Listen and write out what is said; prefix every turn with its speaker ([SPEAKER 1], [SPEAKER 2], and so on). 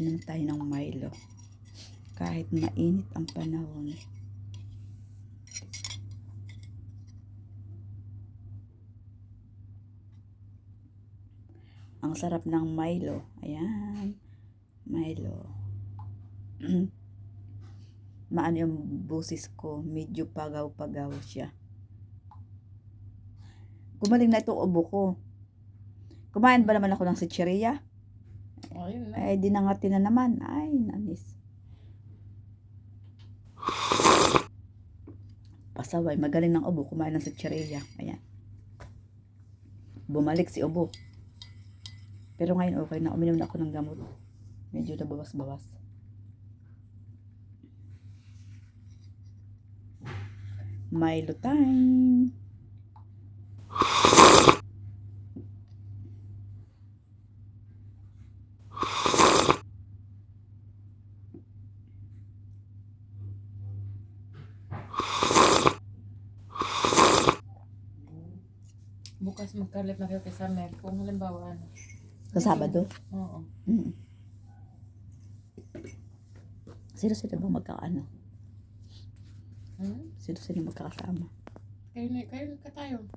[SPEAKER 1] naman tayo ng Milo. Kahit mainit ang panahon. Ang sarap ng Milo. Ayan. Milo. Maano yung busis ko. Medyo pagaw-pagaw siya. Gumaling na itong ubo ko. Kumain ba naman ako ng chicheria? Ay, dinangati na naman. Ay, nanis. Pasaway, magaling ng ubo. Kumain ng chicheria. Ayan. Bumalik si ubo. Pero ngayon okay na. Uminom na ako ng gamot. Medyo nabawas-bawas. Milo time.
[SPEAKER 2] Bukas magkalit na kayo kay Samer. Kung halimbawa ano.
[SPEAKER 1] Sa Sabado?
[SPEAKER 2] Oo.
[SPEAKER 1] Sino-sino bang magkakaano?
[SPEAKER 2] Hmm?
[SPEAKER 1] Sino-sino magkakasama?
[SPEAKER 2] Kayo ka tayo.